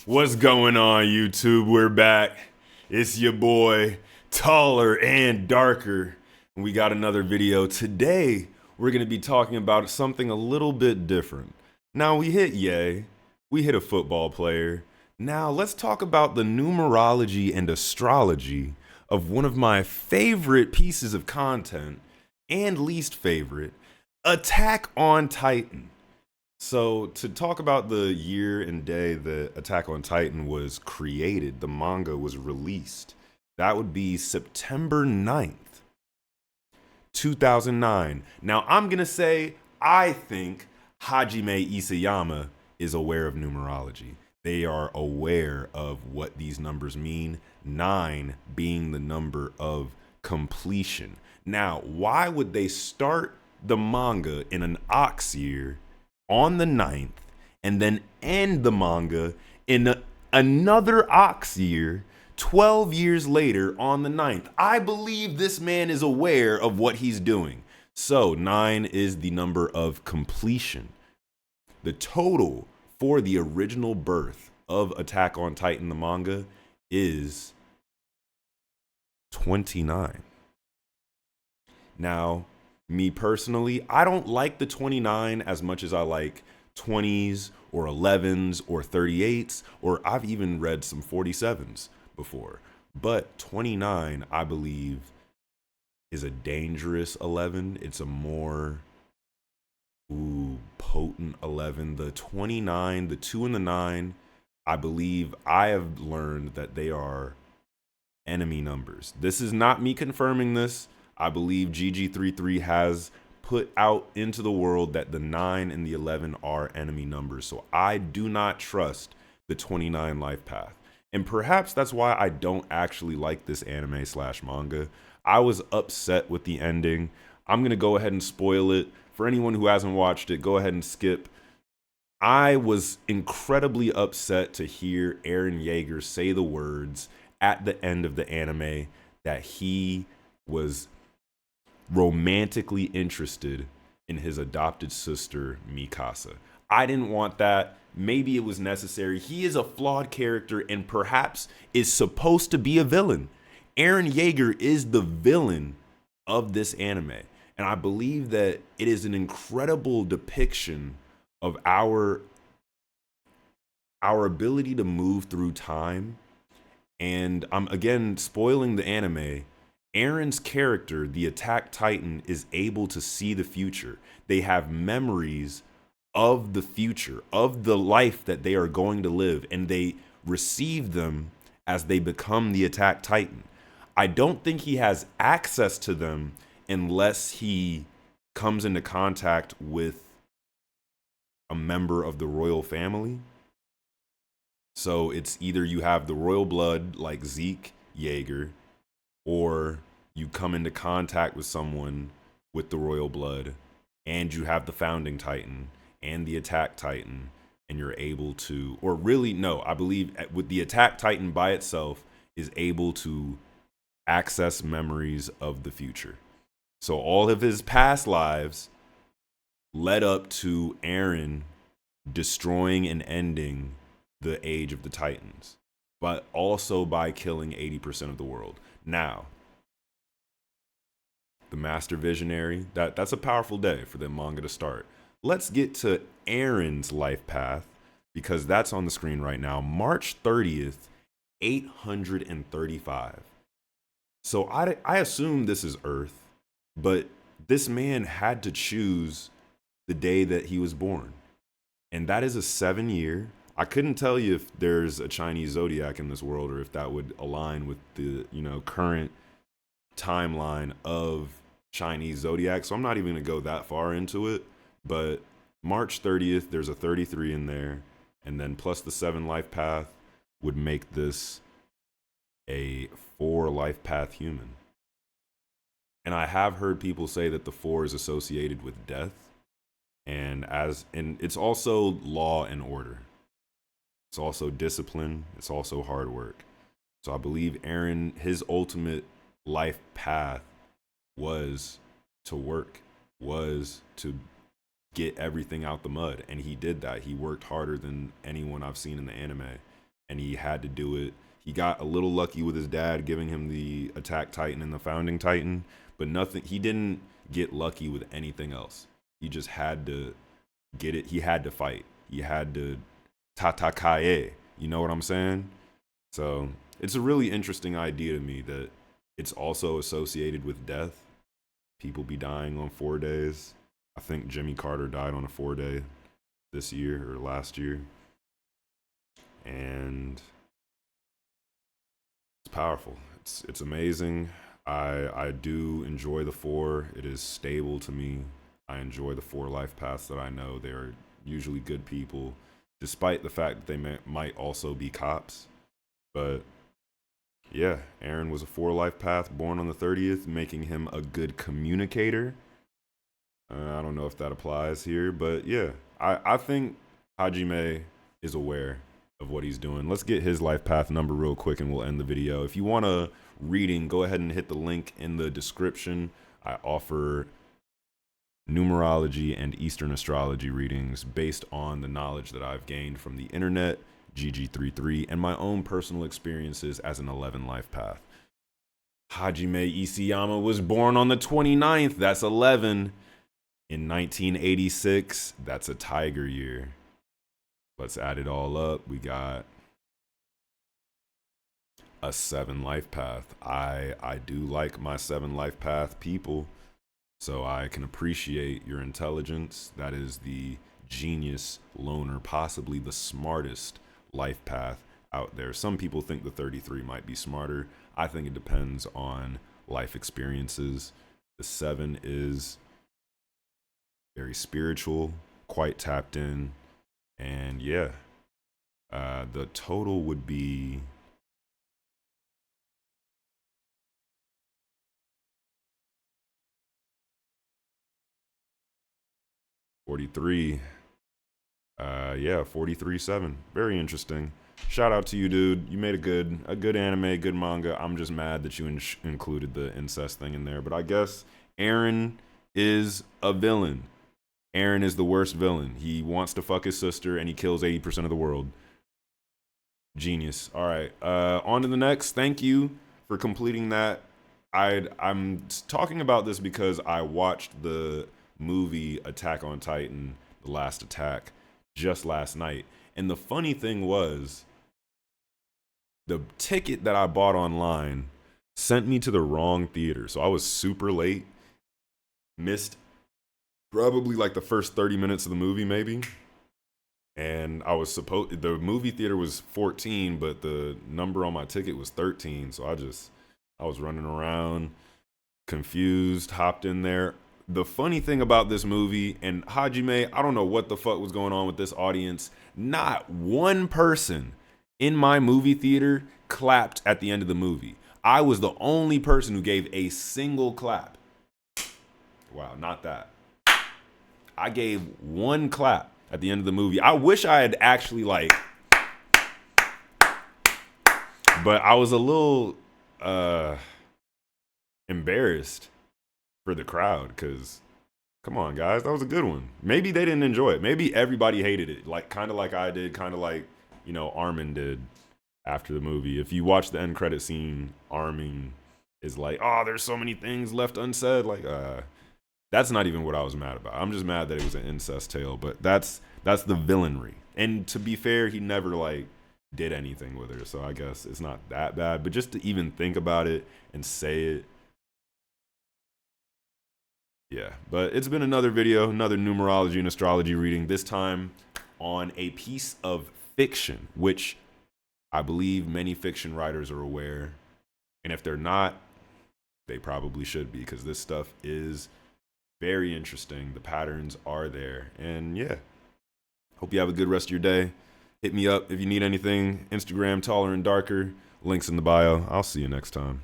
What's going on, YouTube? We're back. It's your boy, Taller and Darker. And we got another video. Today, we're going to be talking about something a little bit different. Now, we hit Ye. We hit a football player. Now, let's talk about the numerology and astrology of one of my favorite pieces of content and least favorite, Attack on Titan. So, to talk about the year and day that Attack on Titan was created, the manga was released, that would be September 9th, 2009. Now, I'm going to say, I think Hajime Isayama is aware of numerology. They are aware of what these numbers mean, 9 being the number of completion. Now, why would they start the manga in an ox year on the 9th and then end the manga in another ox year 12 years later on the 9th? I believe this man is aware of what he's doing. So 9 is the number of completion. The total for the original birth of Attack on Titan, the manga, is 29. Now, me personally, I don't like the 29 as much as I like 20s or 11s or 38s, or I've even read some 47s before. But 29, I believe, is a dangerous 11. It's a more potent 11. The 29, the 2 and the 9, I believe I have learned that they are enemy numbers. This is not me confirming this. I believe GG33 has put out into the world that the 9 and the 11 are enemy numbers. So I do not trust the 29 life path. And perhaps that's why I don't actually like this anime slash manga. I was upset with the ending. I'm going to go ahead and spoil it. For anyone who hasn't watched it, go ahead and skip. I was incredibly upset to hear Eren Yeager say the words at the end of the anime that he was romantically interested in his adopted sister, Mikasa. I didn't want that. Maybe it was necessary. He is a flawed character and perhaps is supposed to be a villain. Eren Yeager is the villain of this anime. And I believe that it is an incredible depiction of our ability to move through time. And I'm again spoiling the anime. Eren's character, the Attack Titan, is able to see the future. They have memories of the future, of the life that they are going to live, and they receive them as they become the Attack Titan. I don't think he has access to them unless he comes into contact with a member of the royal family. So it's either you have the royal blood like Zeke Yeager, or you come into contact with someone with the royal blood and you have the founding titan and the attack titan, and you're able to, or really no, I believe with the attack titan by itself is able to access memories of the future. So all of his past lives led up to Eren destroying and ending the age of the Titans, but also by killing 80% of the world. Now, the Master Visionary, that's a powerful day for the manga to start. Let's get to Eren's life path, because that's on the screen right now. March 30th, 835. So I assume this is Earth, but this man had to choose the day that he was born. And that is a 7-year. I couldn't tell you if there's a Chinese zodiac in this world, or if that would align with the, current timeline of Chinese zodiac. So I'm not even going to go that far into it. But March 30th, there's a 33 in there. And then plus the 7 life path would make this a 4 life path human. And I have heard people say that the 4 is associated with death. And it's also law and order. It's also discipline. It's also hard work. So I believe Eren, his ultimate life path was to work, was to get everything out the mud. And he did that. He worked harder than anyone I've seen in the anime. and he had to do it. He got a little lucky with his dad giving him the Attack Titan and the Founding Titan, but nothing. He didn't get lucky with anything else. He just had to get it. He had to fight. He had to tatakae. You know what I'm saying? So it's a really interesting idea to me that it's also associated with death. People be dying on 4 days. I think Jimmy Carter died on a 4-day this year or last year. And it's powerful. It's amazing. I do enjoy the 4. It is stable to me. I enjoy the 4 life paths that I know. They're usually good people, despite the fact that they might also be cops. But yeah, Eren was a 4 life path, born on the 30th, making him a good communicator. I don't know if that applies here, but yeah, I think Hajime is aware of what he's doing. Let's get his life path number real quick and we'll end the video. If you want a reading, go ahead and hit the link in the description. I offer numerology and Eastern astrology readings based on the knowledge that I've gained from the internet, GG33, and my own personal experiences as an 11 life path. Hajime Isayama was born on the 29th, that's 11. In 1986, that's a tiger year. Let's add it all up. We got a 7 life path. I do like my 7 life path people, so I can appreciate your intelligence. That is the genius loner, possibly the smartest life path out there. Some people think the 33 might be smarter. I think it depends on life experiences. The 7 is very spiritual, quite tapped in, and yeah, the total would be 43. Yeah, 43-7. Very interesting. Shout out to you, dude. You made a good anime, good manga. I'm just mad that you included the incest thing in there, but I guess Eren is a villain. Eren is the worst villain. He wants to fuck his sister and he kills 80% of the world. Genius. All right, on to the next. Thank you for completing that. I'm talking about this because I watched the movie Attack on Titan, The Last Attack, just last night. And the funny thing was, the ticket that I bought online sent me to the wrong theater. So I was super late, missed probably like the first 30 minutes of the movie maybe. And I was the movie theater was 14, but the number on my ticket was 13. So I was running around, confused, hopped in there. The funny thing about this movie, and Hajime, I don't know what the fuck was going on with this audience. Not one person in my movie theater clapped at the end of the movie. I was the only person who gave a single clap. Wow, not that. I gave one clap at the end of the movie. I wish I had actually but I was a little embarrassed for the crowd because, come on, guys, that was a good one. Maybe they didn't enjoy it. Maybe everybody hated it, kind of like I did, kind of like, Armin did after the movie. If you watch the end credit scene, Armin is like, oh, there's so many things left unsaid. That's not even what I was mad about. I'm just mad that it was an incest tale, but that's the villainry. And to be fair, he never did anything with her, so I guess it's not that bad. But just to even think about it and say it, yeah. But it's been another video, another numerology and astrology reading, this time on a piece of fiction, which I believe many fiction writers are aware. And if they're not, they probably should be, because this stuff is very interesting. The patterns are there. And yeah, hope you have a good rest of your day. Hit me up if you need anything. Instagram, Taller and Darker. Links in the bio. I'll see you next time.